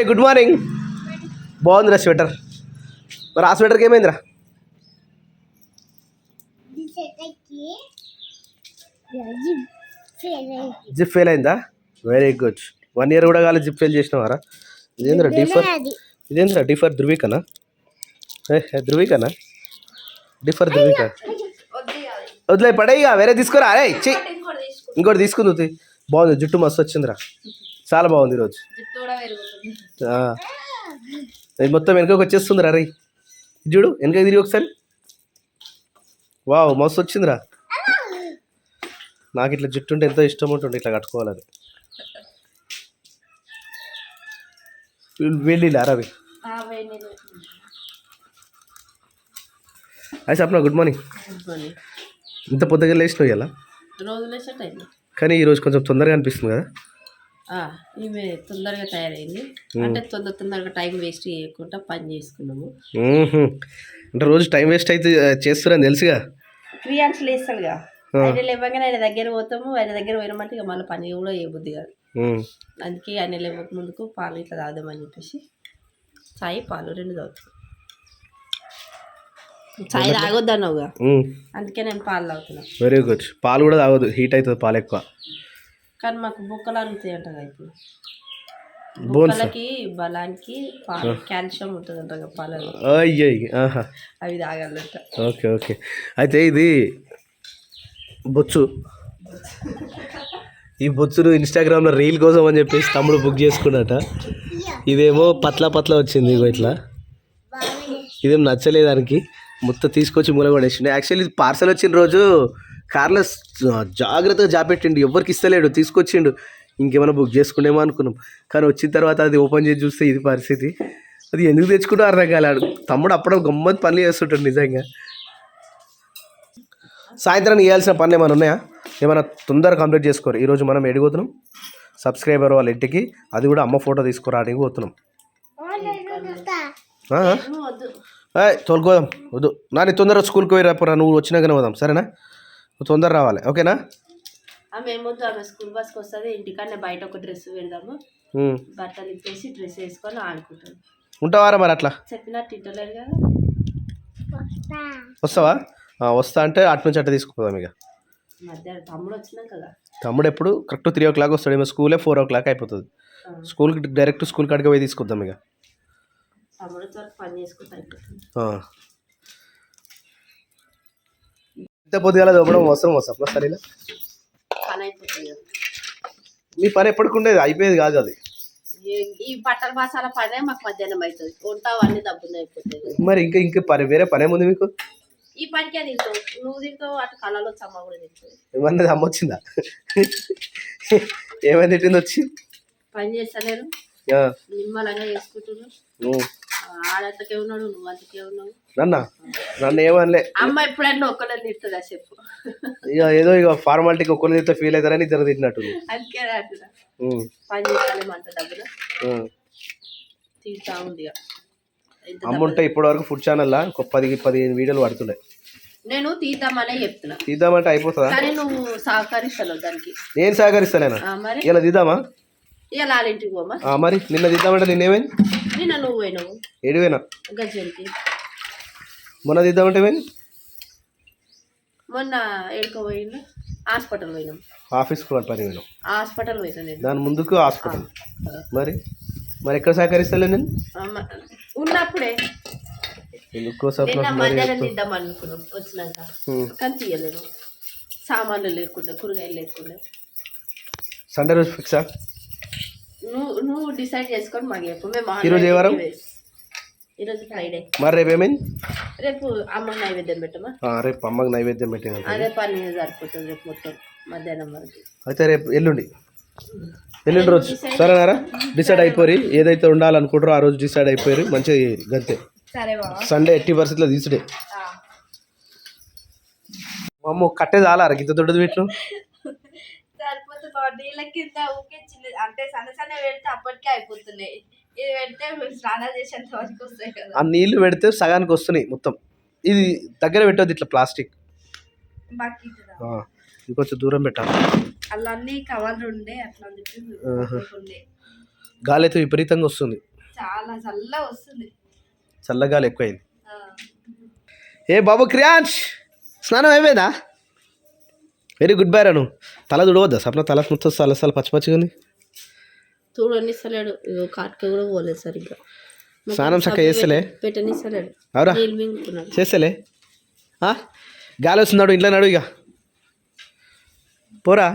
Good morning. బాగుందిరా sweater. మరి ఆ స్వెటర్కి ఏమైందిరా? జిప్ ఫెయిల్ అయిందా? Very good. 1 year కూడా కాలే జిప్ ఫెయిల్ చేసినవారా? ఇదేంద్రా డిఫర్ ధృవీకనా? ధృవీకనా? డిఫర్ ధృవీక వదిలే పడేయిగా, వేరే తీసుకురా. అరే చెయ్యి, ఇంకోటి తీసుకుంది. బాగుంది, జుట్టు మస్తు వచ్చిందిరా, చాలా బాగుంది ఈరోజు. ఇది మొత్తం వెనకకి వచ్చేస్తుందిరా. రే చూడు, వెనకకి తిరిగి ఒకసారి. వావ్, మస్తు వచ్చిందిరా. నాకు ఇట్లా జుట్టు ఉంటే ఎంతో ఇష్టం ఉంటుండే, ఇట్లా కట్టుకోవాలని. వెళ్ళిలా రవి. అయ్యి సప్న, గుడ్ మార్నింగ్. ఇంత పొద్దుగా లేచినావు ఇలా? కానీ ఈరోజు కొంచెం తొందరగా అనిపిస్తుంది కదా? ఈమె తొందరగా తయారైంది అంటే తొందరగా టైం వేస్ట్ చేయకుండా పని చేసుకున్నాము. అంటే రోజు టైం వేస్ట్ అయితే చేస్తారని తెలుసుగా. క్రియాన్స్ లేస్తాడుగా, ఆయన లేవగానే ఆయన దగ్గర పోతాము. ఆయన దగ్గర పోయినామంటే ఇక మళ్ళీ పని కూడా చేయబుద్ది కాదు. అందుకే ఆయన లేవక ముందుకు పాలు ఇట్లా తాగుదామని చెప్పేసి చాయ్ పాలు 2 తాగుతాం. చాయ్ తాగొద్దు అన్నావుగా, అందుకే నేను పాలు తాగుతున్నా. Very good. పాలు కూడా తాగొద్దు, హీట్ అవుతుంది పాలు ఎక్కువ. కానీ మాకు బొక్కలు అరుగుతాయి అంట ఇప్పుడు. బొక్కలకి బలానికి కాల్షియం ఉంటుంది అంట పాలలో. అవి తాగాలంట. Okay okay. అయితే ఇది బొచ్చు, ఈ బొచ్చును ఇన్స్టాగ్రామ్లో రీల్ కోసం అని చెప్పేసి తమ్ముడు బుక్ చేసుకున్నట. ఇదేమో పట్ల వచ్చింది ఇగో ఇట్లా. ఇదేం నచ్చలేదు దానికి, మొత్తం తీసుకొచ్చి మూల పడేసిండు. యాక్చువల్లీ ఇది పార్సల్ వచ్చిన రోజు కార్లో జాగ్రత్తగా జాపెట్టిండు, ఎవరికి ఇస్తలేడు, తీసుకొచ్చిండు. ఇంకేమైనా బుక్ చేసుకునేమో అనుకున్నాం, కానీ వచ్చిన తర్వాత అది ఓపెన్ చేసి చూస్తే ఇది పరిస్థితి. అది ఎందుకు తెచ్చుకుంటూ అర్థం కాలేడు. తమ్ముడు అప్పుడు గమ్మత్ పనులు చేస్తుంటాడు నిజంగా. సాయంత్రానికి చేయాల్సిన పనులు ఏమైనా ఉన్నాయా? ఏమైనా తొందరగా కంప్లీట్ చేసుకోరు. ఈరోజు మనం ఎడిపోతున్నాం సబ్స్క్రైబర్ వాళ్ళ ఇంటికి, అది కూడా అమ్మ ఫోటో తీసుకురావడానికి పోతున్నాం. తోలుకోదాం వద్దు నాని, తొందరగా స్కూల్కి పోయి రాపురా, నువ్వు వచ్చినాకనే పోదాం సరేనా? నువ్వు తొందర రావాలి ఓకేనా? ఏమొద్దు, ఆమె స్కూల్ బస్కి వస్తుంది, ఇంటికన్నా బయట ఒక డ్రెస్ పెడదాము, బట్టలు ఇప్పేసి డ్రెస్ వేసుకొని ఆడుకుంటాను. ఉంటావారా మరి? అట్లా చెప్పినట్టు ఇంటలేదు కదా. వస్తావా? వస్తా అంటే అటు నుంచి అట్ట తీసుకుపోదాం. ఇక మధ్యాహ్నం తమ్ముడు వచ్చినాం కదా. తమ్ముడు ఎప్పుడు కరెక్ట్ 3 o'clock వస్తాడు. ఏమో స్కూలే 4 o'clock అయిపోతుంది. స్కూల్కి డైరెక్ట్ స్కూల్ కాడికి పోయి తీసుకొద్దాం. ఇక తమ్ముడు పని చేసుకుంటా అయిపోతుంది. ఇంత పొద్దుగాల దొబ్బడం అవసరం వస్తా సరేనా? పని అయిపోతుంది. మీ పని ఎప్పటికుండేది అయిపోయేది కాదు అది. ఈ బట్టల మసాలా పనే మాకు మధ్యాహ్నం అవుతుంది, ఉంటావన్నీ డబ్బులు అయిపోతుంది. మరి ఇంకా పని వేరే పని ఏముంది మీకు? ఈ పనికే తింటావు, నువ్వు తింటావు, అటు కళలో అమ్మ కూడా తింటుంది. ఏమన్నది అమ్మ వచ్చిందా? ఏమైనా తిట్టింది వచ్చి? పని చేస్తలేరు, నిమ్మలంగా చేసుకుంటున్నావు. ఆడంతకే ఉన్నాడు, నువ్వు అంతకే ఉన్నావు. నన్ను ఏమనలే. అమ్మ ఎప్పుడన్నా ఒక్కడే తింటుందా చెప్పు? ఇక ఏదో ఇక ఫార్మాలిటీకి ఒక్కరు తింటే ఫీల్ అవుతారని ఇద్దరు తింటున్నట్టు. అందుకే అంటున్నా, పని చేస్తాలేమంట డబ్బులు తీరుతా ఉంది. అమ్మ ఉంటే ఇప్పటి వరకు ఫుడ్ ఛానల్ ఒక 10-15 వీడియోలు పడుతున్నాయి. నేను తీద్దామనే చెప్తున్నా. తీద్దామంటే అయిపోతుందా? కానీ నువ్వు సహకరిస్తావు దానికి. నేను సహకరిస్తాలేనా? ఇలా తీద్దామా? ఇలా వాళ్ళింటికి పోమా. మరి నిన్న తీద్దామంటే నిన్నేమైంది? నిన్న నువ్వు పోయినావు ఏడిపోయినా గజ్జలకి. మొన్న తీద్దామంటే ఏమైంది? మొన్న ఏడుకోపోయినా హాస్పిటల్ పోయినాం. ఆఫీస్కి పని పోయినాం, హాస్పిటల్ పోయినా. దాని ముందుకు హాస్పిటల్. మరి ఎక్కడ సహకరిస్తలే నేను ఉన్నప్పుడే. మధ్యాహ్నం తీద్దాం అనుకున్నాం వచ్చినాక, కానీ తీయలేదు. సామాన్లు లేకుండా, కూరగాయలు లేకుండా. సండే రోజు ఫిక్సా? నువ్వు డిసైడ్ చేసుకొని మాకు చెప్పు. ఈరోజు ఏ వారం? ఈరోజు ఫ్రైడే. మరి రేపు ఏమైంది? రేపు అమ్మకి నైవేద్యం పెట్టమా? రేపు అమ్మకి నైవేద్యం పెట్టిన అదే పని సరిపోతుంది రేపు మొత్తం మధ్యాహ్నం వరకు. అయితే రేపు ఎల్లుండి రోజు సరేనారా? డిసైడ్ అయిపోయి ఏదైతే ఉండాలనుకుంటారో ఆ రోజు డిసైడ్ అయిపోయారు. మంచిగా గంతే. సండే ఎట్టి పరిస్థితిలో తీసుడే. అమ్మ కట్టే చాలా గింత దొడ్డది పెట్టిన అంటే సన్న సన్న పెడితే అప్పటికే అయిపోతున్నాయి. ఇది పెడితే స్నానాలు చేసేంత వరకు వస్తాయి కదా. ఆ నీళ్లు పెడితే సగానికి వస్తున్నాయి మొత్తం. ఇది దగ్గర పెట్టద్దు, ఇట్లా ప్లాస్టిక్ ఇంకొంచెం దూరం పెట్టాలి. అలా అన్ని కవర్లు ఉండే అట్లా. గాలి అయితే విపరీతంగా వస్తుంది, చాలా చల్ల వస్తుంది. చల్లగాలి ఎక్కువైంది. ఏ బాబు క్రియాంష్ స్నానం అయిపోయిందా? వెరీ గుడ్ బై రాను. తల తుడవద్దా సప్న? తల మొత్తం చాలా పచ్చి పచ్చిగా ఉంది. చూడనిస్తలేడు, ఇగో కాటుక కూడా పోలేదు సరిగ్గా. స్నానం చక్కగా చేస్తలే, పెట్టనిస్తలేడు. అవురా నీళ్ళు మింగుతున్నాడు. చేస్తలే. గాలి వస్తున్నాడు, ఇంట్లో నాడు. ఇక పోరా.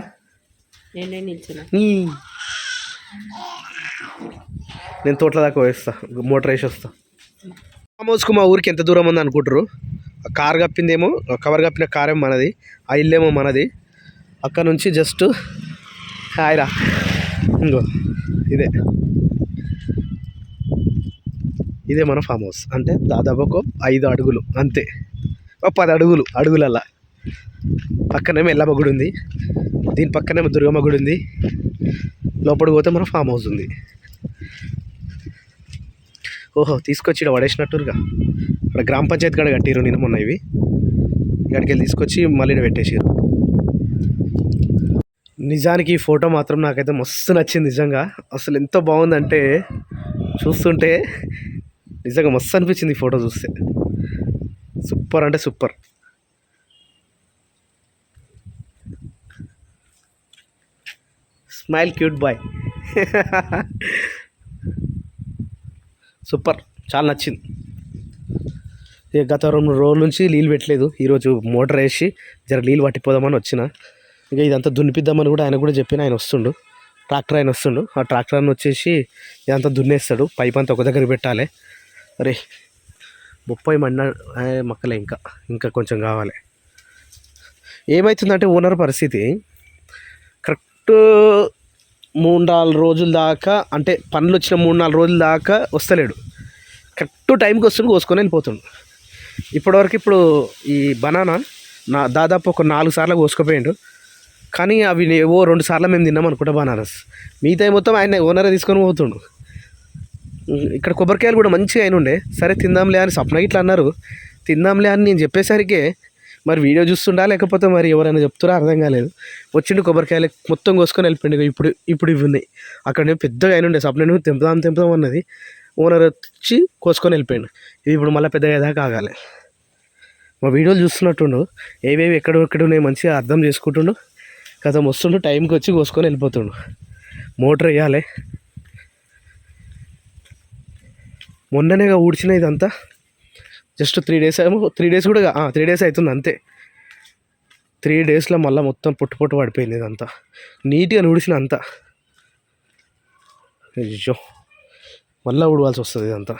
నేనే నిల్చున్నా. నేను తోటల దాకా వేస్తా, మోటార్ వేసి వస్తా. ఫామ్ హౌస్కు మా ఊరికి ఎంత దూరం ఉంది అనుకుంటారు? కార్ కప్పిందేమో, కవర్ కప్పిన కార్ ఏమో మనది, ఆ ఇల్లేమో మనది. అక్కడ నుంచి జస్ట్ హాయిరా, ఇంకో ఇదే మన ఫామ్ హౌస్. అంటే దాదాపు ఒక 5 అడుగులు అంతే, 10 అడుగులల్లా. పక్కనేమో ఎల్లమ్మ గుడి ఉంది, దీని పక్కనేమో దుర్గమ్మ గుడి ఉంది. లోపలికి పోతే మన ఫామ్ హౌస్ ఉంది. ఓహో, తీసుకొచ్చి ఇక్కడ పడేసినట్టుగా. ఇక్కడ గ్రామ పంచాయతీ కాడ కట్టిరు నిన్న మొన్న. ఇవి ఇక్కడికి వెళ్ళి తీసుకొచ్చి మళ్ళీ పెట్టేసారు. నిజానికి ఈ ఫోటో మాత్రం నాకైతే మస్తు నచ్చింది నిజంగా. అసలు ఎంత బాగుందంటే చూస్తుంటే నిజంగా మస్తు అనిపించింది ఈ ఫోటో చూస్తే. సూపర్ అంటే super. Smile cute boy. Super, చాలా నచ్చింది. ఇక గత 2 రోజుల నుంచి నీళ్ళు పెట్టలేదు. ఈరోజు మోటార్ వేసి జర నీళ్ళు పట్టిపోదామని వచ్చిన. ఇక ఇదంతా దున్నిపిద్దామని కూడా ఆయన కూడా చెప్పిన. ఆయన వస్తుండు, ట్రాక్టర్ ఆయన వస్తుండు. ఆ ట్రాక్టర్ అని వచ్చేసి ఇదంతా దున్నేస్తాడు. పైప్ అంతా ఒక దగ్గర పెట్టాలి. అరే 30 మంది మొక్కలే, ఇంకా కొంచెం కావాలి. ఏమవుతుందంటే ఓనర్ పరిస్థితి కరెక్ట్ 3-4 రోజుల దాకా, అంటే పనులు వచ్చిన 3-4 రోజుల దాకా వస్తలేడు. కరెక్ట్ టైంకి వస్తుంది, కోసుకొని వెళ్ళిపోతుండు. ఇప్పుడు ఈ బనానా దాదాపు ఒక 4 సార్లు కోసుకుపోయిండు. కానీ అవి ఏవో 2 సార్లు మేము తిన్నాం అనుకుంటా బనానాస్. మిగతా మొత్తం ఆయన ఓనరే తీసుకొని పోతుండు. ఇక్కడ కొబ్బరికాయలు కూడా మంచిగా అయిన ఉండే. సరే తిందాంలే అని స్వప్న ఇట్లా అన్నారు. తిందాంలే అని నేను చెప్పేసరికి మరి వీడియో చూస్తుండా లేకపోతే మరి ఎవరైనా చెప్తారో అర్థం కాలేదు. వచ్చిండు కొబ్బరికాయలు మొత్తం కోసుకొని వెళ్ళిపోయింది. ఇప్పుడు ఇవి ఉన్నాయి. అక్కడ పెద్దగా అయిన ఉండే. స్వప్న తెంపుదాం అన్నది. ఓనర్ వచ్చి కోసుకొని వెళ్ళిపోయాడు. ఇది ఇప్పుడు మళ్ళీ పెద్దగా దాకా ఆగాలి. మా వీడియోలు చూస్తున్నట్టుండు, ఏవేవి ఎక్కడ ఉన్నాయి మంచిగా అర్థం చేసుకుంటుండు. కథ వస్తుండు, టైంకి వచ్చి కోసుకొని వెళ్ళిపోతుండు. మోటార్ వేయాలి. మొన్ననేగా ఊడ్చిన ఇదంతా. జస్ట్ 3 డేస్ ఏమో, 3 డేస్ కూడా 3 డేస్ అవుతుంది అంతే. 3 డేస్లో మళ్ళీ మొత్తం పొట్టు పడిపోయింది ఇదంతా. నీట్గా ఊడిసిన అంతా. అయ్యో, మళ్ళీ ఊడవాల్సి వస్తుంది ఇదంతా.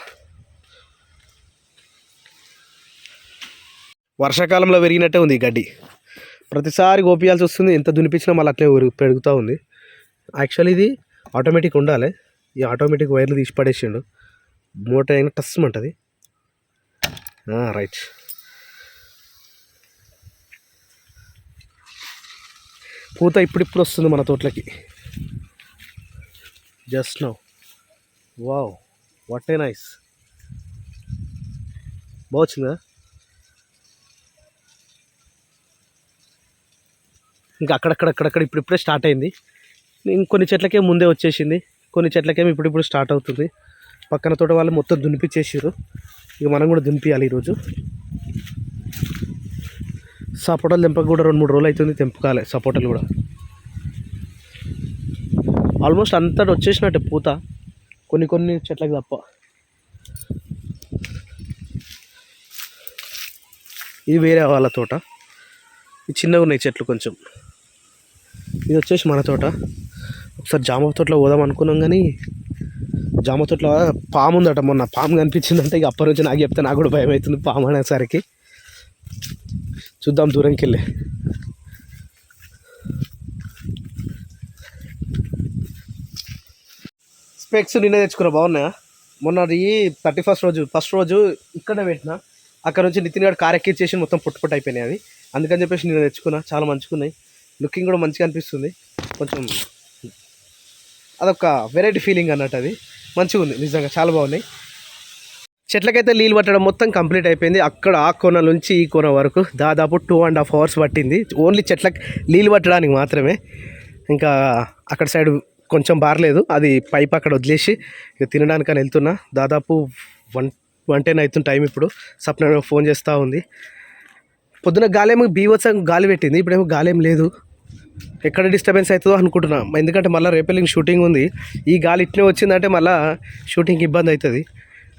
వర్షాకాలంలో పెరిగినట్టే ఉంది ఈ గడ్డి. ప్రతిసారి గోపియాల్సి వస్తుంది. ఎంత దునిపించినా మళ్ళీ అట్లే పెరుగుతూ ఉంది. యాక్చువల్లీ ఇది ఆటోమేటిక్ ఉండాలి. ఈ ఆటోమేటిక్ వైర్లు తీసి పడేసిండు. మోటార్ అయినా టస్ ఉంటుంది. రైట్. పూత ఇప్పుడు వస్తుంది మన తోటలకి. Just now. Wow, what a nice. బాగుందా? ఇంకా అక్కడక్కడ ఇప్పుడిప్పుడే స్టార్ట్ అయింది. ఇంకొన్ని చెట్లకే ముందే వచ్చేసింది, కొన్ని చెట్లకేమో ఇప్పుడు స్టార్ట్ అవుతుంది. పక్కన తోట వాళ్ళు మొత్తం దునిపించేసారు. ఇక మనం కూడా దునిపియాలి ఈరోజు. సపోటాలు తెంపక కూడా 2-3 రోజులు అవుతుంది. తెంపుకోవాలి సపోటాలు కూడా. ఆల్మోస్ట్ అంతటా వచ్చేసినట్టే పూత, కొన్ని చెట్లకి తప్ప. ఇది వేరే వాళ్ళ తోట. ఇది చిన్నగా ఉన్నాయి చెట్లు కొంచెం. ఇది వచ్చేసి మన తోట. ఒకసారి జామ తోటలో పోదాం అనుకున్నాం, కానీ జామ తోటలో పాము ఉందట. మొన్న పాము కనిపించిందంటే ఇక అప్పటి నుంచి నాకు చెప్తే నాకు కూడా భయం అవుతుంది పాము అనేసరికి. చూద్దాం దూరంకి వెళ్ళి. స్పెక్స్ నిన్న తెచ్చుకున్నా, బాగున్నాయా? మొన్నది 31st ఫస్ట్ రోజు ఇక్కడే పెట్టిన. అక్కడ నుంచి నితిన్ గారు కార్ ఎక్కిచ్చేసి మొత్తం పుట్టు అయిపోయినాయి అవి. అందుకని చెప్పేసి నేను తెచ్చుకున్నా. చాలా మంచిగున్నాయి, లుకింగ్ కూడా మంచిగా అనిపిస్తుంది. కొంచెం అదొక వెరైటీ ఫీలింగ్ అన్నట్టు. అది మంచిగా ఉంది నిజంగా, చాలా బాగున్నాయి. చెట్లకైతే నీళ్ళు పట్టడం మొత్తం కంప్లీట్ అయిపోయింది. అక్కడ ఆ కోన నుంచి ఈ కోన వరకు దాదాపు 2.5 hours పట్టింది. ఓన్లీ చెట్లకు నీళ్ళు పట్టడానికి మాత్రమే. ఇంకా అక్కడ సైడ్ కొంచెం బారలేదు, అది పైప్ అక్కడ వదిలేసి ఇక తినడానికని వెళ్తున్నా. దాదాపు 1:10 అవుతుంది టైం. ఇప్పుడు సప్న ఫోన్ చేస్తూ ఉంది. పొద్దున గాలి ఏమో బీవత్సంగా గాలి పెట్టింది, ఇప్పుడేమో గాలి ఏం లేదు. ఎక్కడ డిస్టర్బెన్స్ అవుతుందో అనుకుంటున్నా, ఎందుకంటే మళ్ళీ రేపెల్లింగ్ షూటింగ్ ఉంది. ఈ గాలి ఇట్లే వచ్చిందంటే మళ్ళీ షూటింగ్కి ఇబ్బంది అవుతుంది.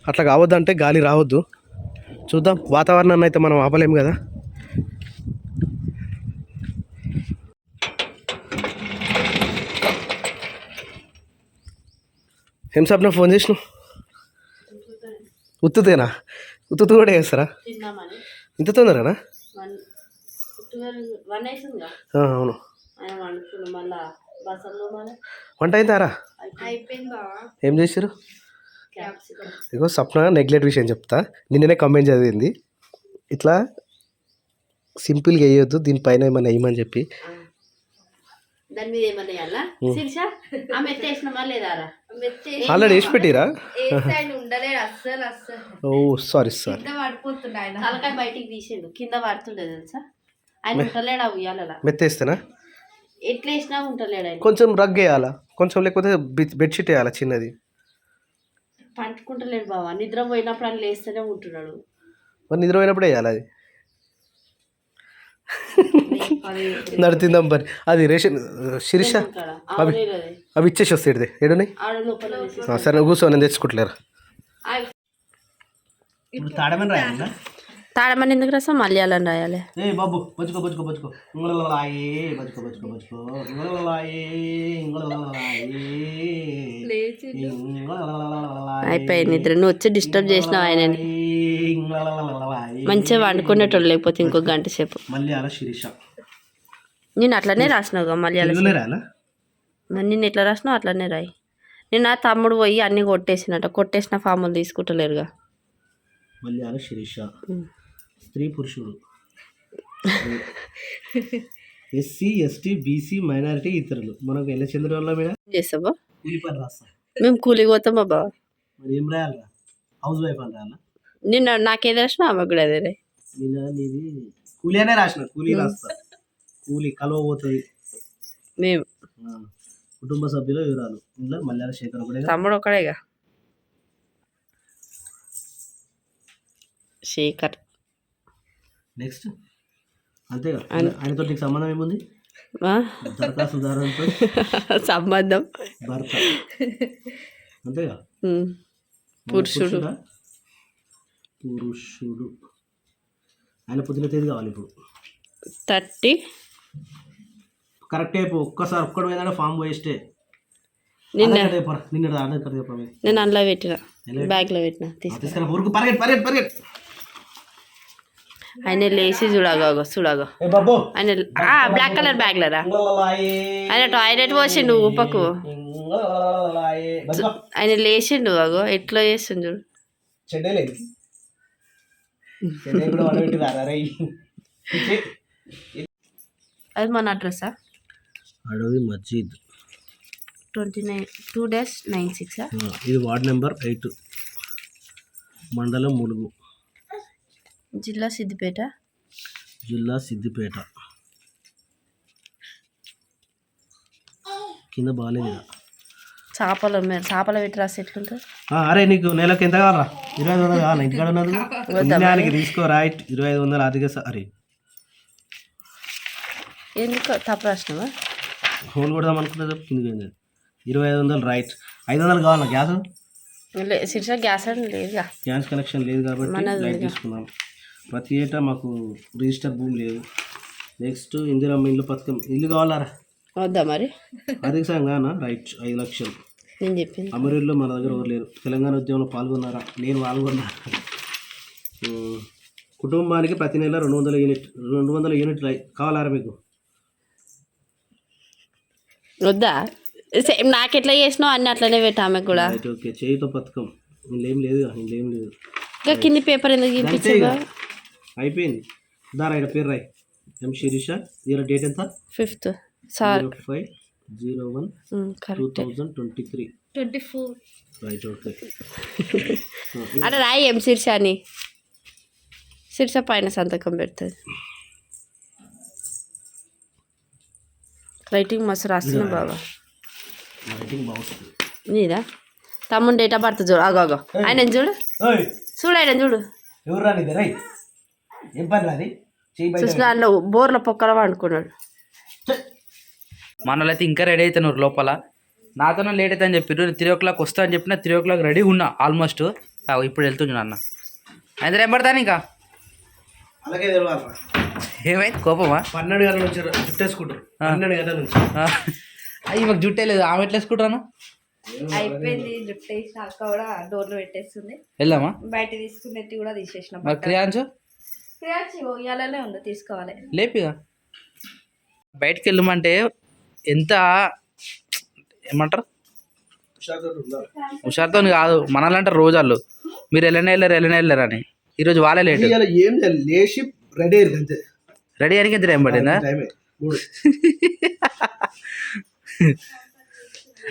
అట్లా కావద్దంటే గాలి రావద్దు. చూద్దాం, వాతావరణాన్ని అయితే మనం ఆపలేము కదా. ఏం సప్న ఫోన్ చేసినావు? ఉత్తుతేనా? ఉత్తుతూ కూడా చేస్తారా తిన్నామని ఇంత తొందరనా? 1 అవుతుందిగా. అవును. ఆయన వండుకున్నాం మళ్ళా బసంలో మళ్ళీ వంట అయిందారా? అయిపోయింది బావా. ఏం చేసారు? క్యాప్సికమ్. ఇగో సప్న నెగ్లెక్ట్ విషయం చెప్తా. నిన్ననే కామెంట్ చదివింది, ఇట్లా సింపుల్గా వేయొద్దు, దీనిపైన ఏమైనా వేయమని చెప్పి. దాని మీద ఏమన్నా వేయాలా శిరీష? ఆ మెత్త వేసినామా లేదా? ఆల్రెడీ వేసి పెట్టిరా? ఉండలేడు అస్సలు అస్సలు. ఓ సారీ. కింద పడిపోతుండే ఆయన. తలకాయ బయటికి తీసిండు, కింద పడుతుండే తెలుసా. ఆయన ఉంటలేడు ఆ ఉయ్యాల. మెత్త వేస్తేనా? ఎట్లా వేసినా ఉంటలేడు ఆయన. కొంచెం రగ్ వేయాలా, కొంచెం లేకపోతే బెడ్షీట్ వేయాలా చిన్నది. పంటుకుంటలేడు బావా, నిద్ర పోయినప్పుడు ఆయన లేస్తూనే ఉంటున్నాడు. మరి నిద్ర పోయినప్పుడు వేయాలి అది. నడుతుందాం పని. అది రేషన్ శిరీష అవి ఇచ్చేసి వస్తాయి. ఏడున్నాయి? సరే కూర్చో, నేను తెచ్చుకుంటలేరు. తాడమని ఎందుకు రాస్తాం, మలయాళం రాయాలి. బాబు బతుకో బతుకో బతుకో బతుకో బతుకో బతుకో. అయిపోయి నిద్ర. నువ్వు వచ్చి డిస్టర్బ్ చేసినావు ఆయనని. మంచిగా వండుకునేటోళ్ళు, లేకపోతే ఇంకో గంట సేపు. మలయాళ శిరీష నేను అట్లనే రాసినావుగా మలయాళం. నేను ఎట్లా రాసినావు అట్లనే రాయి. నేను నా తమ్ముడు పోయి అన్నీ కొట్టేసిన ఫాములు తీసుకుంటలేరుగా. మలయాళ శిరీష స్త్రీ పురుషుడు, ఎస్సీ ఎస్టీ బీసీ మైనారిటీ ఇతరులు. మనకు ఎలా చంద్ర వల్ల మేడం చేస్తావా? కూలి పని రాస్తా. మేము కూలికి పోతామా బావ? మరి ఏం రాయాలరా? హౌస్ వైఫ్ అని రాయాలా? నిన్న నాకేది రాసినా ఆమె కూడా అదే రే. నిన్న నీది కూలి అనే రాసిన, కూలి రాస్తా. కూలి కలువ పోతుంది. మేము కుటుంబ సభ్యుల వివరాలు. ఇంట్లో మలయాళ శేఖర్ ఒకటే, తమ్ముడు ఒకడేగా శేఖర్. నెక్స్ట్ అంతేగా. ఆయనతో నీకు సంబంధం ఏముంది? దరఖాస్తుదారులతో సంబంధం భర్త అంతేగా. పురుషుడు. ఆయన పుట్టిన తేదీ కావాలి ఇప్పుడు. 30 కరెక్ట్ అయిపో. ఒక్కసారి ఒక్కడు పోయిందంటే ఫామ్ వేస్టే. నిన్న ఆధార్ కార్డు చెప్పండి. నేను అందులో పెట్టిన, బ్యాగ్లో పెట్టిన, తీసుకురా. ఊరుకు పరిగెట్. ఆయన లేచి చూడగా ఆయన బ్లాక్ కలర్ బ్యాగ్లరా. ఆయన టాయిలెట్ పోసిండు ఊపకు. ఆయన లేచిండు అగో ఎట్లా చేస్తుండు చూడు. అది మన అడ్రస్సా? అడవి మస్జిద్ 2-9-6. ఇది వార్డ్ నెంబర్ 8, మండలం ములుగు, జిల్లా సిద్దిపేట. కింద బాగాలేదు. చేపల పెట్టి రాసి ఎట్లుంటుంది? అరే నీకు నెలకు ఎంత కావాలరా? 2500 కావాలి. ఇంటికాడ ఉన్నది పుణ్యానికి తీసుకో. రైట్, 2500 ఆర్థిక. అరే ఎందుకు తప్పు రాసినావా? ఫోన్ కొడదాం అనుకున్నది కింద 2500 రైట్. 500 కావాలా గ్యాస్? శిరీష గ్యాస్ లేదుగా, గ్యాస్ కనెక్షన్ లేదు కాబట్టి లైట్ తీసుకున్నాం. ప్రతి ఏటా మాకు రిజిస్టర్ భూమి లేదు. నెక్స్ట్ ఇందిరమ్మ ఇల్లు పథకం ఇల్లు కావాలరా? వద్దా మరి? ఆర్థిక సాయం కానా? రైట్, 5 లక్షలు. నేను చెప్పింది అమరీలో మన దగ్గర ఎవరు లేరు. తెలంగాణ ఉద్యమంలో పాల్గొన్నారా? నేను పాల్గొన్నా. కుటుంబానికి ప్రతి నెల 200 యూనిట్ కావాలారా మీకు? వద్దా? సేమ్ నాకు ఎట్లా చేసినావు అన్నీ అట్లనే పెట్టా ఆమెకు కూడా. ఓకే, చేయితో పథకం ఇంకేం లేదు. ఇంకా కింది పేపర్ ఎందుకు చూపించా? అయిపోయింది. దారా ఇక్కడ పేరు రాయి. ఎం శిరీష. డేట్ ఎంత? 5th. సార్ 5/01/2023. 24 రైట్. ఓకే. అరే రాయి ఎం శిరీష అని. శిరీష పైన సంతకం పెడుతుంది. రైటింగ్ మస్తు రాస్తున్నా బాబా. లైటింగ్ బాగుంటుంది. నీదా తమ్ముడు డేట్ ఆఫ్ బర్త్ చూడు. అగో ఆయన చూడు చూడు ఆయన చూడు. ఎవరు రాని రై ఏం పని రాది చూసిన దాంట్లో బోర్ల పొక్కల వండుకున్నాడు. మన అయితే ఇంకా రెడీ అవుతున్నారు లోపల. నాతోనే లేట్ అవుతా అని చెప్పారు. 3 o'clock వస్తా అని చెప్పిన 3 o'clock రెడీ ఉన్నా ఆల్మోస్ట్. ఇప్పుడు వెళ్తున్నాను అన్న. అయితే ఏం పడతాను ఇంకా అలాగే తెలియాలి. ఏమైంది కోపమా? 12 గంటల నుంచి జుట్టేసుకుంటారు. 12 గంటల నుంచి అయ్యి మాకు జుట్టే లేదు. ఆమె ఎట్లా వేసుకుంటాను? అయిపోయింది. జుట్టు వేసినాక కూడా డోర్లో పెట్టేస్తుంది. వెళ్దామా? బయట తీసుకునేది కూడా తీసేసిన. మరి క్రియాంశు ఇయాలనే ఉంది తీసుకోవాలి. లేపిగా బయటికి వెళ్ళమంటే ఎంత ఏమంటారు హుషారుతో కాదు, మనలంటారు రోజాళ్ళు మీరు వెళ్ళలేరు అని. ఈరోజు వాళ్ళే లేట్. ఏం లేచి రెడీ అయ్యింది అంతే. రెడీ అయ్యానికి ఇద్దరు ఏం పడిందా?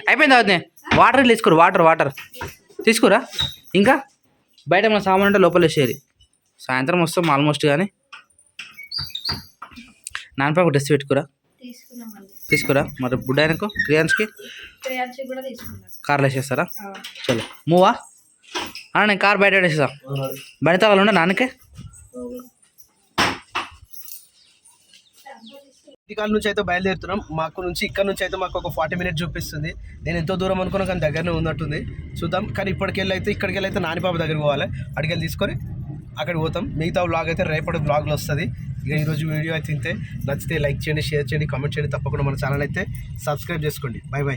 అయిపోయింది. అవుతుంది. వాటర్ తీసుకోరు. వాటర్ తీసుకురా. ఇంకా బయట మన సామాన్ అంటే లోపల వేసేది. సాయంత్రం వస్తాం ఆల్మోస్ట్. కానీ నాన్నపై ఒక డ్రెస్ పెట్టుకురా. తీసుకురా. మరి బుడ్డ ఆయనకు క్రియాన్స్కి కార్లో వేసేస్తారా? చలో మూవా. నేను కార్ బయట వేసేస్తా. బండి తాళాలు ఉండే నాన్నకే. ఇంటికాల నుంచి అయితే బయలుదేరుతున్నాం. మాకు నుంచి ఇక్కడ నుంచి అయితే మాకు ఒక 40 minutes చూపిస్తుంది. నేను ఎంతో దూరం అనుకున్నా కానీ దగ్గరనే ఉన్నట్టుంది. చూద్దాం. కానీ ఇక్కడికి వెళ్ళైతే నానిపాప దగ్గరికి పోవాలి. అడిగెళ్ళి తీసుకొని అక్కడికి పోతాం. మిగతా వ్లాగ్ అయితే రేపటి వ్లాగ్లో వస్తుంది. ఇక ఈరోజు వీడియో అయితే ఇంతే. నచ్చితే లైక్ చేయండి, షేర్ చేయండి, కామెంట్ చేయండి. తప్పకుండా మన ఛానల్ అయితే సబ్స్క్రైబ్ చేసుకోండి. By by.